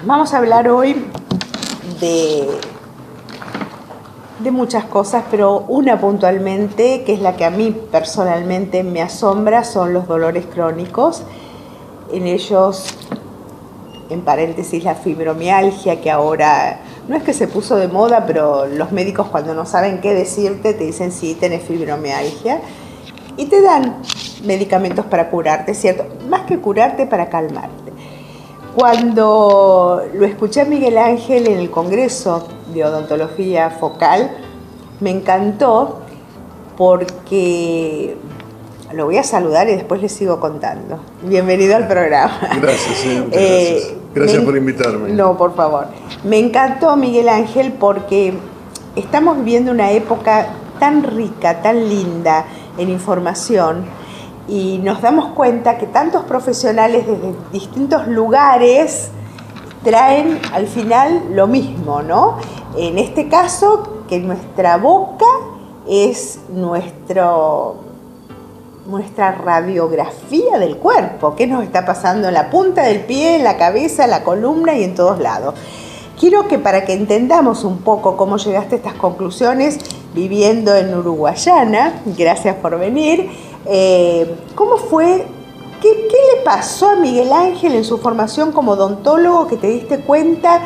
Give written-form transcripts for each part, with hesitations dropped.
Vamos a hablar hoy de muchas cosas, pero una puntualmente, que es la que a mí personalmente me asombra, son los dolores crónicos. En ellos, en paréntesis, la fibromialgia, que ahora no es que se puso de moda, pero los médicos cuando no saben qué decirte te dicen sí, tenés fibromialgia y te dan medicamentos para curarte, ¿cierto? Más que curarte, para calmarte. Cuando lo escuché a Miguel Ángel en el Congreso de Odontología Focal, me encantó porque lo voy a saludar y después les sigo contando. Bienvenido al programa. Gracias, gracias. Gracias por invitarme. No, por favor. Me encantó, Miguel Ángel, porque estamos viviendo una época tan rica, tan linda en información, y nos damos cuenta que tantos profesionales desde distintos lugares traen al final lo mismo, ¿no? En este caso, que nuestra boca es nuestra radiografía del cuerpo. ¿Qué nos está pasando en la punta del pie, en la cabeza, en la columna y en todos lados? Quiero que, para que entendamos un poco cómo llegaste a estas conclusiones viviendo en Uruguayana, gracias por venir, ¿cómo fue? ¿Qué le pasó a Miguel Ángel en su formación como odontólogo que te diste cuenta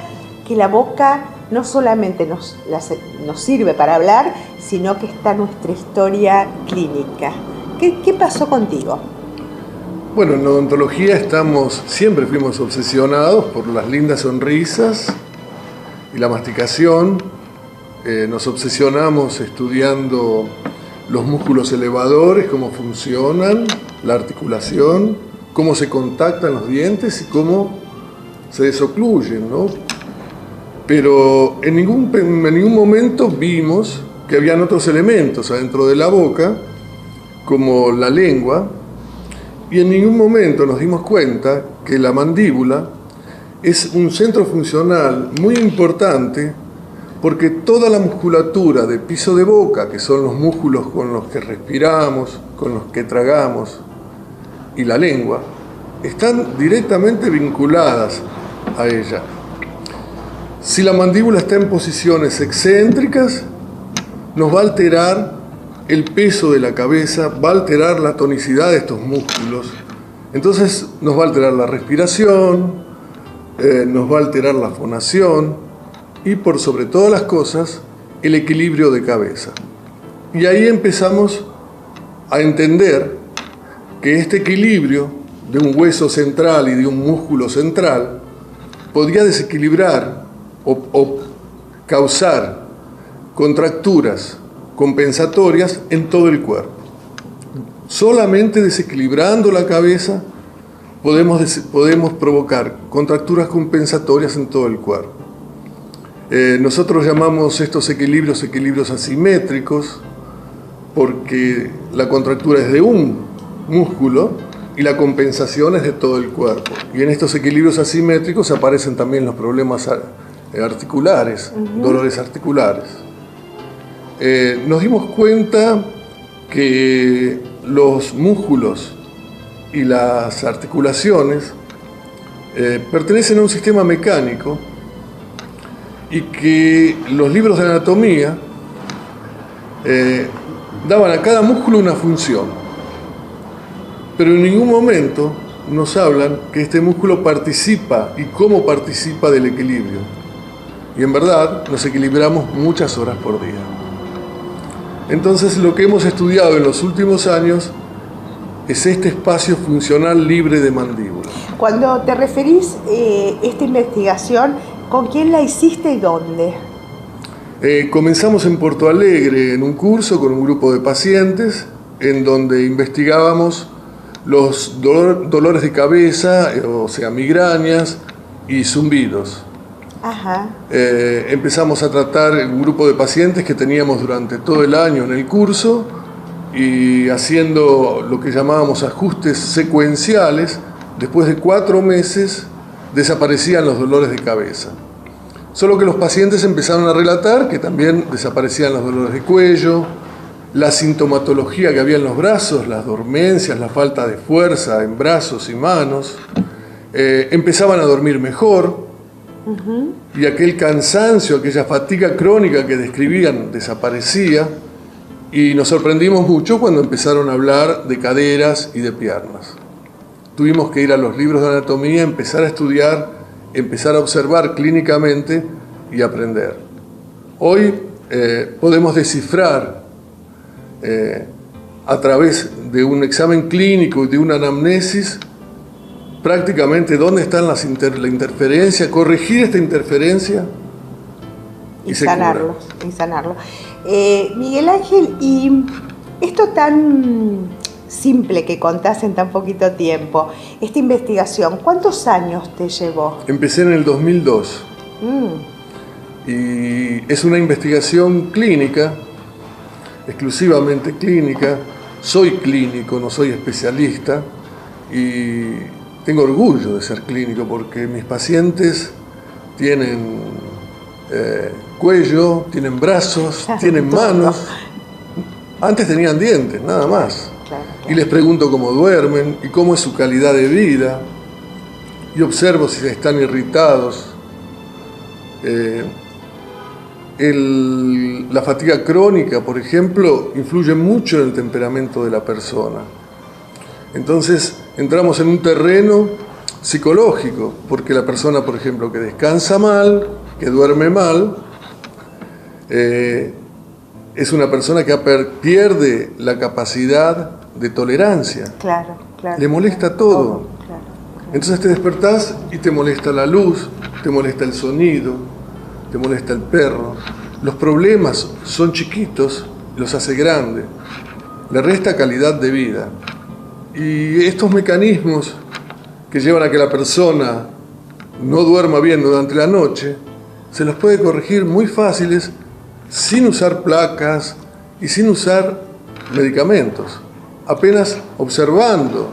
que la boca no solamente nos sirve para hablar, sino que está nuestra historia clínica? ¿Qué pasó contigo? Bueno, en odontología siempre fuimos obsesionados por las lindas sonrisas y la masticación. Nos obsesionamos estudiando los músculos elevadores, cómo funcionan, la articulación, cómo se contactan los dientes y cómo se desocluyen, ¿no? Pero en ningún momento vimos que habían otros elementos adentro de la boca, como la lengua, y en ningún momento nos dimos cuenta que la mandíbula es un centro funcional muy importante, porque toda la musculatura de piso de boca, que son los músculos con los que respiramos, con los que tragamos, y la lengua, están directamente vinculadas a ella. Si la mandíbula está en posiciones excéntricas, nos va a alterar el peso de la cabeza, va a alterar la tonicidad de estos músculos, entonces nos va a alterar la respiración, nos va a alterar la fonación y, por sobre todas las cosas, el equilibrio de cabeza. Y ahí empezamos a entender que este equilibrio de un hueso central y de un músculo central podría desequilibrar o causar contracturas compensatorias en todo el cuerpo. Solamente desequilibrando la cabeza podemos provocar contracturas compensatorias en todo el cuerpo. Nosotros llamamos estos equilibrios asimétricos, porque la contractura es de un músculo y la compensación es de todo el cuerpo. Y en estos equilibrios asimétricos aparecen también los problemas articulares, dolores articulares. Nos dimos cuenta que los músculos y las articulaciones pertenecen a un sistema mecánico y que los libros de anatomía daban a cada músculo una función, pero en ningún momento nos hablan que este músculo participa y cómo participa del equilibrio. Y en verdad nos equilibramos muchas horas por día. Entonces, lo que hemos estudiado en los últimos años es este espacio funcional libre de mandíbula. Cuando te referís esta investigación, ¿con quién la hiciste y dónde? Comenzamos en Porto Alegre en un curso con un grupo de pacientes en donde investigábamos los dolores de cabeza, o sea, migrañas y zumbidos. Ajá. Empezamos a tratar un grupo de pacientes que teníamos durante todo el año en el curso y haciendo lo que llamábamos ajustes secuenciales. Después de 4 meses desaparecían los dolores de cabeza. Solo que los pacientes empezaron a relatar que también desaparecían los dolores de cuello, la sintomatología que había en los brazos, las dormencias, la falta de fuerza en brazos y manos. Empezaban a dormir mejor, y aquel cansancio, aquella fatiga crónica que describían desaparecía, y nos sorprendimos mucho cuando empezaron a hablar de caderas y de piernas. Tuvimos que ir a los libros de anatomía, empezar a estudiar, empezar a observar clínicamente y aprender. Hoy podemos descifrar a través de un examen clínico y de una anamnesis prácticamente dónde están la interferencia, corregir esta interferencia y sanarlo. Miguel Ángel, y esto tan simple que contás en tan poquito tiempo, esta investigación, ¿cuántos años te llevó? Empecé en el 2002 y es una investigación clínica, exclusivamente clínica. Soy clínico, no soy especialista, y tengo orgullo de ser clínico porque mis pacientes tienen cuello, tienen brazos, tienen manos. Antes tenían dientes, nada más. Claro. Y les pregunto cómo duermen y cómo es su calidad de vida. Y observo si están irritados. La fatiga crónica, por ejemplo, influye mucho en el temperamento de la persona. Entonces entramos en un terreno psicológico, porque la persona, por ejemplo, que descansa mal, que duerme mal, es una persona que pierde la capacidad de tolerancia. Claro. Le molesta todo. Claro. Entonces te despertás y te molesta la luz, te molesta el sonido, te molesta el perro. Los problemas son chiquitos, los hace grandes, le resta calidad de vida. Y estos mecanismos que llevan a que la persona no duerma bien durante la noche, se los puede corregir muy fáciles sin usar placas y sin usar medicamentos. Apenas observando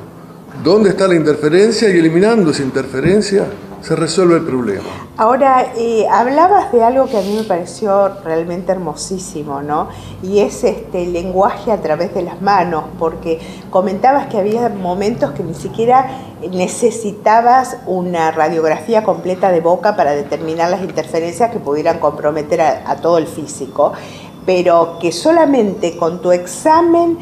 dónde está la interferencia y eliminando esa interferencia, se resuelve el problema. Ahora, hablabas de algo que a mí me pareció realmente hermosísimo, ¿no? Y es el lenguaje a través de las manos, porque comentabas que había momentos que ni siquiera necesitabas una radiografía completa de boca para determinar las interferencias que pudieran comprometer a todo el físico, pero que solamente con tu examen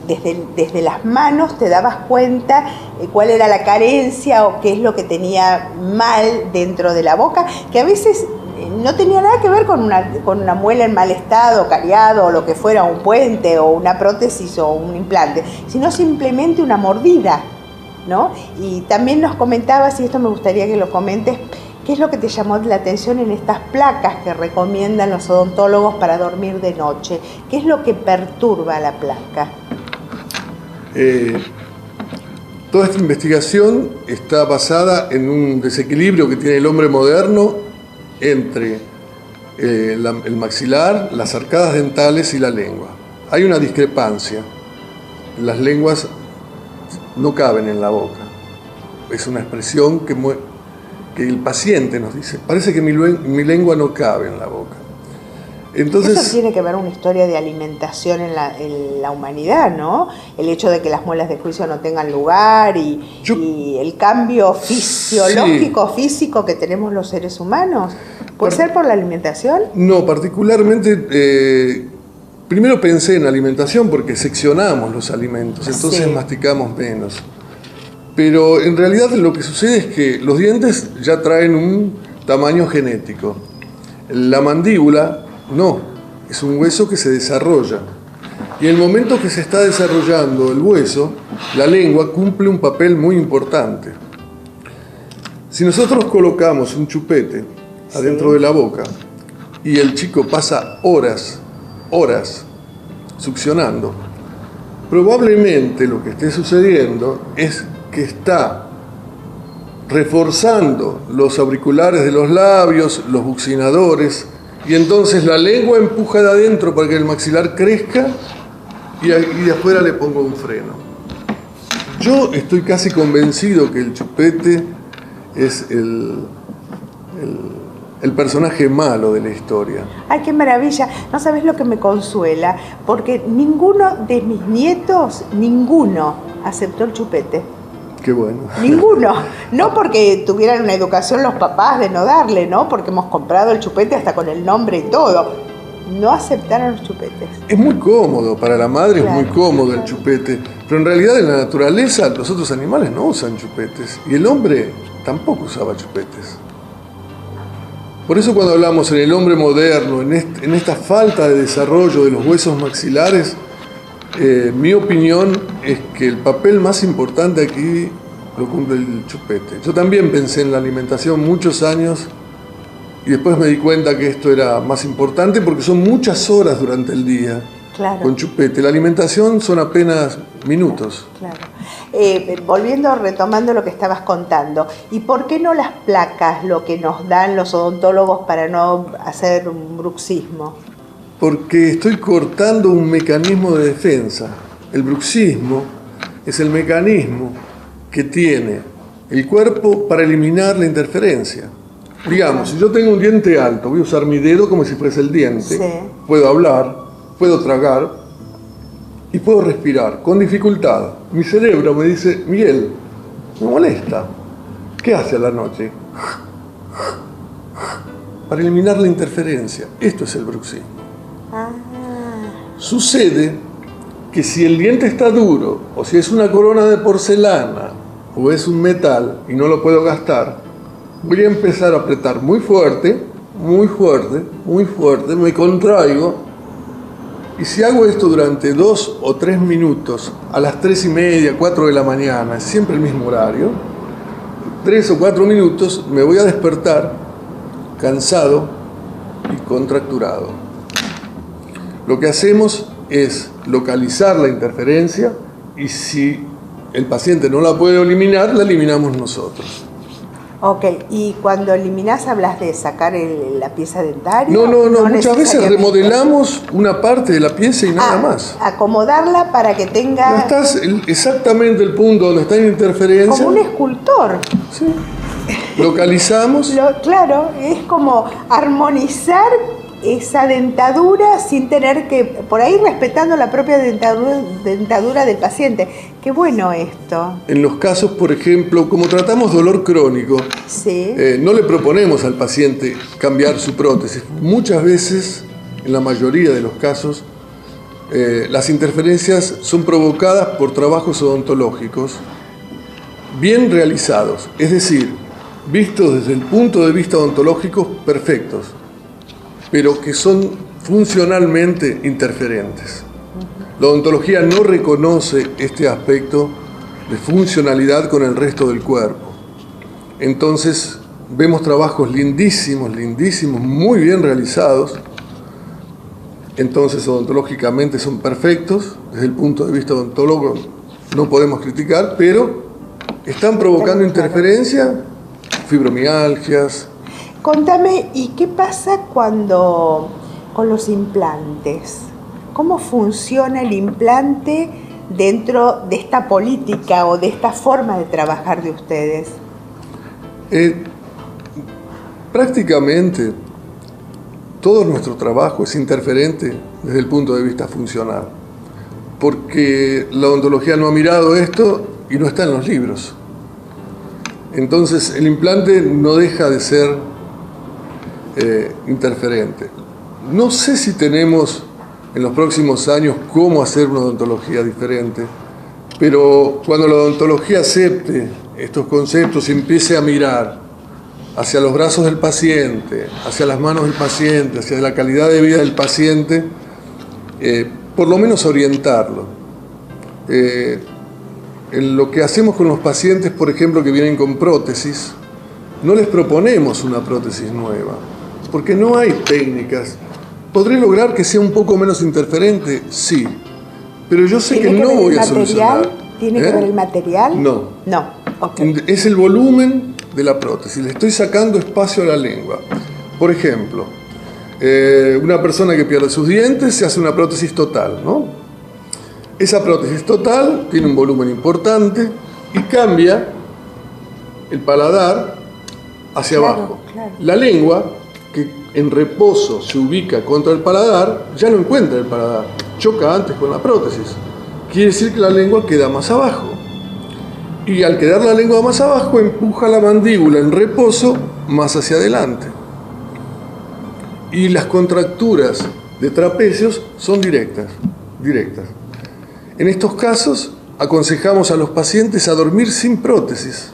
desde las manos te dabas cuenta cuál era la carencia o qué es lo que tenía mal dentro de la boca, que a veces no tenía nada que ver con una muela en mal estado, cariado, o lo que fuera, un puente o una prótesis o un implante, sino simplemente una mordida, ¿no? Y también nos comentabas, y esto me gustaría que lo comentes, ¿qué es lo que te llamó la atención en estas placas que recomiendan los odontólogos para dormir de noche? ¿Qué es lo que perturba la placa? Toda esta investigación está basada en un desequilibrio que tiene el hombre moderno entre el maxilar, las arcadas dentales y la lengua. Hay una discrepancia. Las lenguas no caben en la boca. Es una expresión que el paciente nos dice, parece que mi lengua no cabe en la boca. Entonces, eso tiene que ver una historia de alimentación en la humanidad, ¿no? El hecho de que las muelas de juicio no tengan lugar y el cambio fisiológico, físico que tenemos los seres humanos. ¿Puede ser por la alimentación? No, particularmente, primero pensé en alimentación porque seccionamos los alimentos, entonces masticamos menos. Pero en realidad lo que sucede es que los dientes ya traen un tamaño genético. La mandíbula no, es un hueso que se desarrolla. Y en el momento que se está desarrollando el hueso, la lengua cumple un papel muy importante. Si nosotros colocamos un chupete adentro de la boca y el chico pasa horas succionando, probablemente lo que esté sucediendo es que está reforzando los auriculares de los labios, los buccinadores, y entonces la lengua empuja de adentro para que el maxilar crezca y de afuera le pongo un freno. Yo estoy casi convencido que el chupete es el personaje malo de la historia. ¡Ay, qué maravilla! No sabes lo que me consuela, porque ninguno de mis nietos, ninguno aceptó el chupete. Qué bueno. Ninguno. No porque tuvieran una educación los papás de no darle, ¿no? Porque hemos comprado el chupete hasta con el nombre y todo. No aceptaron los chupetes. Es muy cómodo, para la madre Claro, es muy cómodo el claro. chupete, pero en realidad en la naturaleza los otros animales no usan chupetes y el hombre tampoco usaba chupetes. Por eso cuando hablamos en el hombre moderno, en esta falta de desarrollo de los huesos maxilares, mi opinión es que el papel más importante aquí lo cumple el chupete. Yo también pensé en la alimentación muchos años y después me di cuenta que esto era más importante porque son muchas horas durante el día Claro. con chupete. La alimentación son apenas minutos. Claro. Volviendo, retomando lo que estabas contando, ¿y por qué no las placas lo que nos dan los odontólogos para no hacer un bruxismo? Porque estoy cortando un mecanismo de defensa. El bruxismo es el mecanismo que tiene el cuerpo para eliminar la interferencia. Digamos, si yo tengo un diente alto, voy a usar mi dedo como si fuese el diente. Sí. Puedo hablar, puedo tragar y puedo respirar con dificultad. Mi cerebro me dice, Miguel, me molesta. ¿Qué hace a la noche? Para eliminar la interferencia. Esto es el bruxismo. Ah, Sucede que si el diente está duro, o si es una corona de porcelana, o es un metal y no lo puedo gastar, voy a empezar a apretar muy fuerte, muy fuerte, muy fuerte, me contraigo, y si hago esto durante 2 o 3 minutos, a las 3:30, 4 de la mañana, es siempre el mismo horario, 3 o 4 minutos me voy a despertar cansado y contracturado. Lo que hacemos es localizar la interferencia y si el paciente no la puede eliminar, la eliminamos nosotros. ok, y cuando eliminás hablas de sacar la pieza dentaria. No, muchas veces necesariamente. remodelamos una parte de la pieza y nada más. Acomodarla para que No tenga estás exactamente el punto donde está la interferencia. como un escultor. Sí. Localizamos. Claro, es como armonizar esa dentadura sin tener que, por ahí respetando la propia dentadura del paciente. Qué bueno esto. En los casos, por ejemplo, como tratamos dolor crónico, Sí. no le proponemos al paciente cambiar su prótesis. Muchas veces, en la mayoría de los casos, las interferencias son provocadas por trabajos odontológicos bien realizados, es decir, vistos desde el punto de vista odontológico perfectos, pero que son funcionalmente interferentes. La odontología no reconoce este aspecto de funcionalidad con el resto del cuerpo. Entonces, vemos trabajos lindísimos, lindísimos, muy bien realizados. Entonces, odontológicamente son perfectos. Desde el punto de vista odontólogo no podemos criticar, pero están provocando interferencia, fibromialgias. Contame, ¿y qué pasa cuando con los implantes? ¿Cómo funciona el implante dentro de esta política o de esta forma de trabajar de ustedes? Prácticamente todo nuestro trabajo es interferente desde el punto de vista funcional, porque la odontología no ha mirado esto y no está en los libros. Entonces el implante no deja de ser interferente. No sé si tenemos en los próximos años cómo hacer una odontología diferente, pero cuando la odontología acepte estos conceptos y empiece a mirar hacia los brazos del paciente, hacia las manos del paciente, hacia la calidad de vida del paciente, por lo menos orientarlo. En lo que hacemos con los pacientes, por ejemplo, que vienen con prótesis, no les proponemos una prótesis nueva, porque no hay técnicas. ¿Podré lograr que sea un poco menos interferente? Sí, pero yo sé que no voy a solucionar. ¿Tiene que ver el material? No. No, ok. Es el volumen de la prótesis. Le estoy sacando espacio a la lengua. Por ejemplo, una persona que pierde sus dientes se hace una prótesis total, ¿no? Esa prótesis total tiene un volumen importante y cambia el paladar hacia abajo. Claro. La lengua, que en reposo se ubica contra el paladar, ya no encuentra el paladar, choca antes con la prótesis. Quiere decir que la lengua queda más abajo. Y al quedar la lengua más abajo, empuja la mandíbula en reposo más hacia adelante. Y las contracturas de trapecios son directas. En estos casos, aconsejamos a los pacientes a dormir sin prótesis.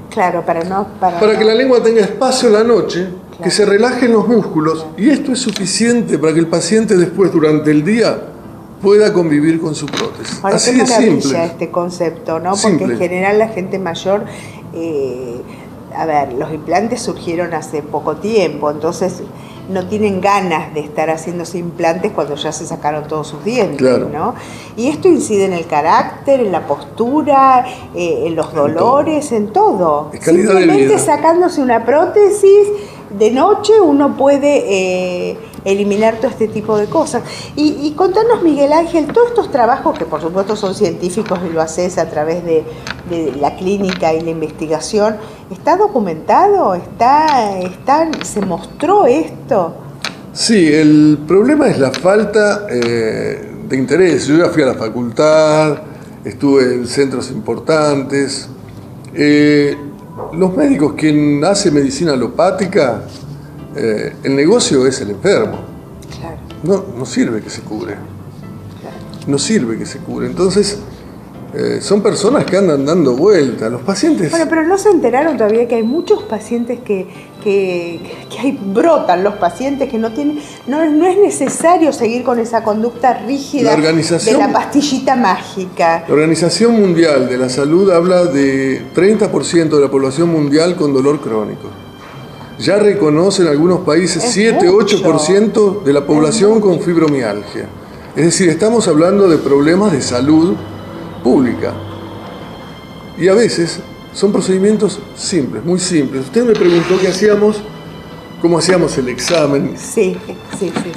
Claro, para que la lengua tenga espacio en la noche, claro, que se relajen los músculos, claro, y esto es suficiente para que el paciente después, durante el día, pueda convivir con su prótesis. Ahora, así de simple. Este concepto, ¿no? Porque Simple. En general la gente mayor, los implantes surgieron hace poco tiempo, entonces no tienen ganas de estar haciéndose implantes cuando ya se sacaron todos sus dientes, claro, ¿no? Y esto incide en el carácter, en la postura, en los dolores, en todo. Es calidad Simplemente de vida. Sacándose una prótesis de noche uno puede eliminar todo este tipo de cosas. Y contanos, Miguel Ángel, todos estos trabajos que por supuesto son científicos y lo haces a través de la clínica y la investigación, ¿está documentado? ¿Se mostró esto? Sí, el problema es la falta de interés. Yo ya fui a la facultad, estuve en centros importantes. Los médicos, quien hace medicina alopática, el negocio es el enfermo. Claro. No sirve que se cure. Claro. No sirve que se cure. Entonces, son personas que andan dando vueltas. Los pacientes... Bueno, pero no se enteraron todavía que hay muchos pacientes que brotan los pacientes que no tienen... No es necesario seguir con esa conducta rígida de la pastillita mágica. La Organización Mundial de la Salud habla de 30% de la población mundial con dolor crónico. Ya reconocen algunos países 7-8% de la población con fibromialgia. Es decir, estamos hablando de problemas de salud pública. Y a veces son procedimientos simples, muy simples. Usted me preguntó cómo hacíamos el examen. Sí.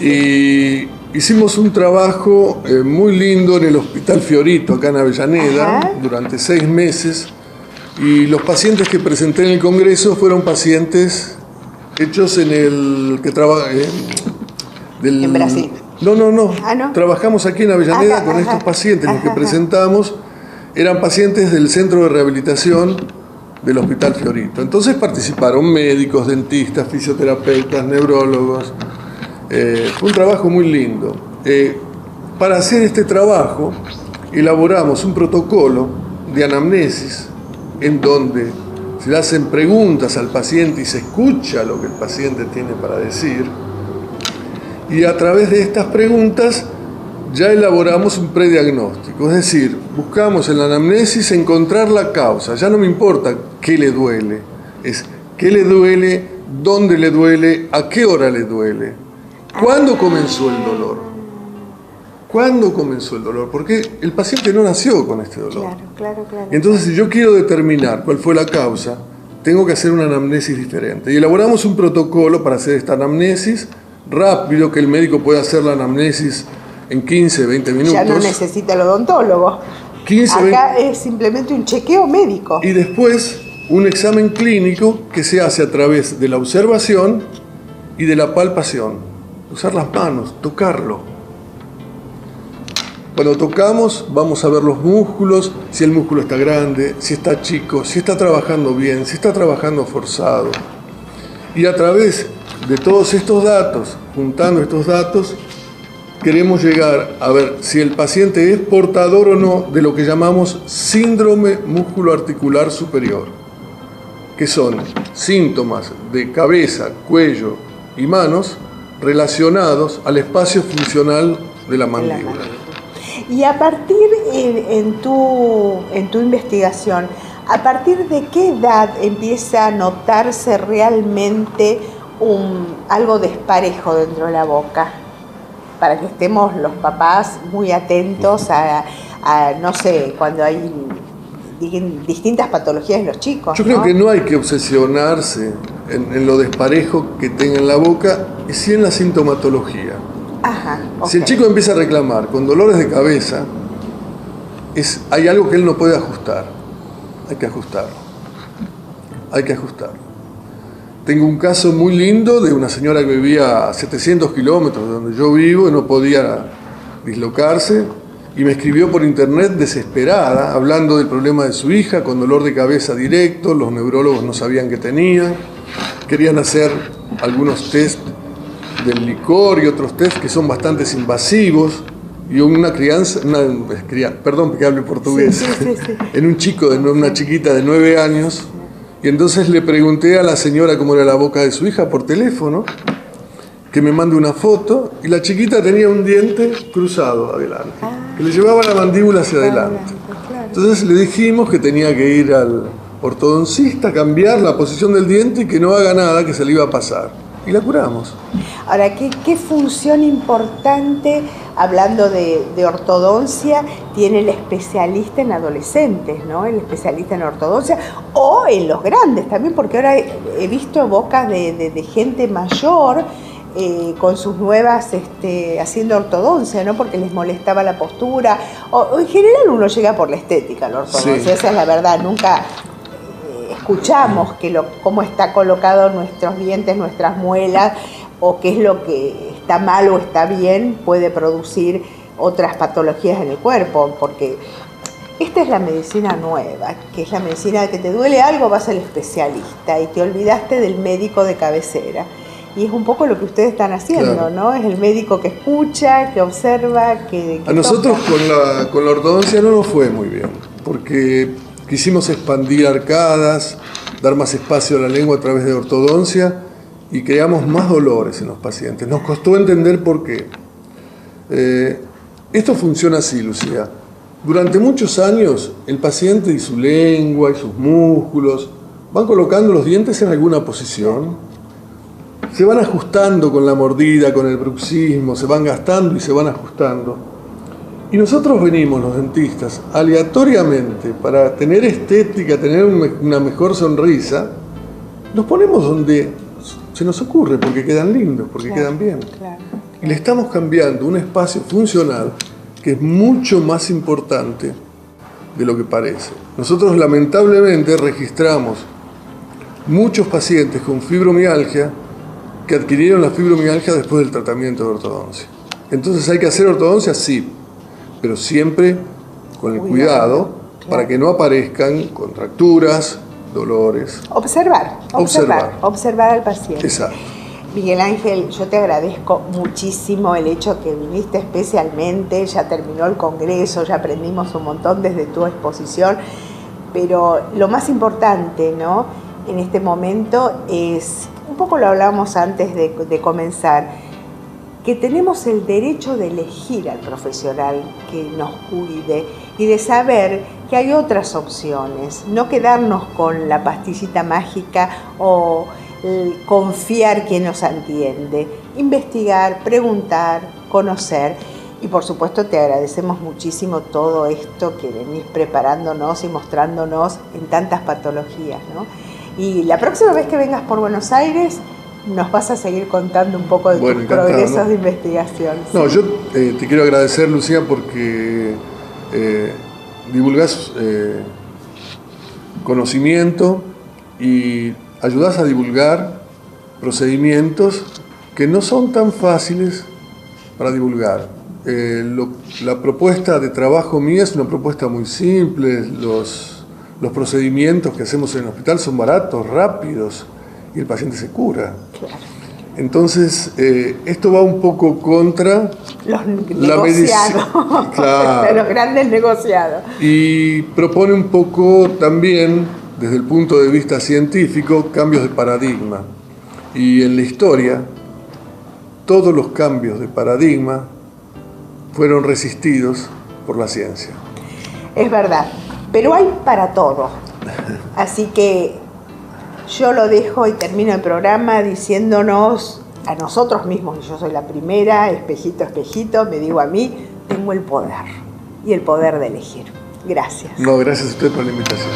Y hicimos un trabajo muy lindo en el Hospital Fiorito, acá en Avellaneda, ajá, durante 6 meses. Y los pacientes que presenté en el congreso fueron pacientes hechos en el que trabaja en Brasil. No. Ah, ¿no? Trabajamos aquí en Avellaneda con estos pacientes. Los que presentamos eran pacientes del centro de rehabilitación del Hospital Fiorito. Entonces participaron médicos, dentistas, fisioterapeutas, neurólogos. Fue un trabajo muy lindo. Para hacer este trabajo elaboramos un protocolo de anamnesis en donde se le hacen preguntas al paciente y se escucha lo que el paciente tiene para decir. Y a través de estas preguntas ya elaboramos un prediagnóstico. Es decir, buscamos en la anamnesis encontrar la causa. Ya no me importa qué le duele. Es qué le duele, dónde le duele, a qué hora le duele. ¿Cuándo comenzó el dolor? ¿Cuándo comenzó el dolor? Porque el paciente no nació con este dolor. Claro. Entonces, si yo quiero determinar cuál fue la causa, tengo que hacer una anamnesis diferente. Y elaboramos un protocolo para hacer esta anamnesis rápido, que el médico pueda hacer la anamnesis en 15, 20 minutos. Ya no necesita el odontólogo. 15, Acá 20... es simplemente un chequeo médico. Y después un examen clínico que se hace a través de la observación y de la palpación. Usar las manos, tocarlo. Cuando tocamos, vamos a ver los músculos, si el músculo está grande, si está chico, si está trabajando bien, si está trabajando forzado. Y a través de todos estos datos, juntando estos datos, queremos llegar a ver si el paciente es portador o no de lo que llamamos síndrome músculo-articular superior, que son síntomas de cabeza, cuello y manos relacionados al espacio funcional de la mandíbula. Y a partir, en tu investigación, ¿a partir de qué edad empieza a notarse realmente algo desparejo dentro de la boca? Para que estemos los papás muy atentos a no sé, cuando hay distintas patologías en los chicos. Yo creo que no hay que obsesionarse en lo desparejo que tenga en la boca, y sí en la sintomatología. Ajá, okay. Si el chico empieza a reclamar con dolores de cabeza, hay algo que él no puede ajustar. Hay que ajustarlo. Tengo un caso muy lindo de una señora que vivía a 700 kilómetros de donde yo vivo y no podía dislocarse. y me escribió por internet desesperada, hablando del problema de su hija, con dolor de cabeza directo, los neurólogos no sabían qué tenía, querían hacer algunos test del licor y otros test que son bastante invasivos, y perdón que hable portugués, sí. En un chico, una chiquita de 9 años, y entonces le pregunté a la señora cómo era la boca de su hija por teléfono, que me mande una foto, y la chiquita tenía un diente cruzado adelante, que le llevaba la mandíbula hacia adelante. Entonces le dijimos que tenía que ir al ortodoncista, cambiar la posición del diente y que no haga nada, que se le iba a pasar. Y la curamos. Ahora, ¿qué función importante, hablando de ortodoncia, tiene el especialista en adolescentes, ¿no? El especialista en ortodoncia, o en los grandes también, porque ahora he visto bocas de gente mayor con sus nuevas, haciendo ortodoncia, ¿no? Porque les molestaba la postura, o en general uno llega por la estética, la ortodoncia, sí. Esa es la verdad, nunca escuchamos cómo está colocado nuestros dientes, nuestras muelas, o qué es lo que está mal o está bien, puede producir otras patologías en el cuerpo, porque esta es la medicina nueva, que es la medicina que te duele algo, vas al especialista y te olvidaste del médico de cabecera. Y es un poco lo que ustedes están haciendo, claro, ¿no? Es el médico que escucha, que observa, que a nosotros con la ortodoncia no nos fue muy bien, porque quisimos expandir arcadas, dar más espacio a la lengua a través de ortodoncia y creamos más dolores en los pacientes. Nos costó entender por qué. Esto funciona así, Lucía. Durante muchos años, el paciente y su lengua y sus músculos van colocando los dientes en alguna posición, se van ajustando con la mordida, con el bruxismo, se van gastando y se van ajustando. Y nosotros venimos, los dentistas, aleatoriamente, para tener estética, tener una mejor sonrisa, nos ponemos donde se nos ocurre, porque quedan lindos, porque quedan bien. Claro. Y le estamos cambiando un espacio funcional que es mucho más importante de lo que parece. Nosotros lamentablemente registramos muchos pacientes con fibromialgia que adquirieron la fibromialgia después del tratamiento de ortodoncia. Entonces hay que hacer ortodoncia, sí, pero siempre con el cuidado, claro, para que no aparezcan contracturas, dolores. Observar al paciente. Exacto. Miguel Ángel, yo te agradezco muchísimo el hecho que viniste especialmente, ya terminó el congreso, ya aprendimos un montón desde tu exposición, pero lo más importante, ¿no?, en este momento es, un poco lo hablábamos antes de comenzar, que tenemos el derecho de elegir al profesional que nos cuide y de saber que hay otras opciones, no quedarnos con la pastillita mágica o confiar que nos entiende, investigar, preguntar, conocer. Y por supuesto te agradecemos muchísimo todo esto que venís preparándonos y mostrándonos en tantas patologías, ¿no? Y la próxima vez que vengas por Buenos Aires nos vas a seguir contando un poco de tus progresos, ¿no?, de investigación. No, ¿sí? Yo te quiero agradecer, Lucía, porque divulgás conocimiento y ayudás a divulgar procedimientos que no son tan fáciles para divulgar. La propuesta de trabajo mía es una propuesta muy simple. Los procedimientos que hacemos en el hospital son baratos, rápidos, y el paciente se cura. Claro. Entonces, esto va un poco contra la medicina. Claro. Los grandes negociados. Y propone un poco también, desde el punto de vista científico, cambios de paradigma. Y en la historia, todos los cambios de paradigma fueron resistidos por la ciencia. Es verdad. Pero hay para todo. Así que yo lo dejo y termino el programa diciéndonos a nosotros mismos, y yo soy la primera, espejito, espejito, me digo a mí, tengo el poder, y el poder de elegir. Gracias. No, gracias a usted por la invitación.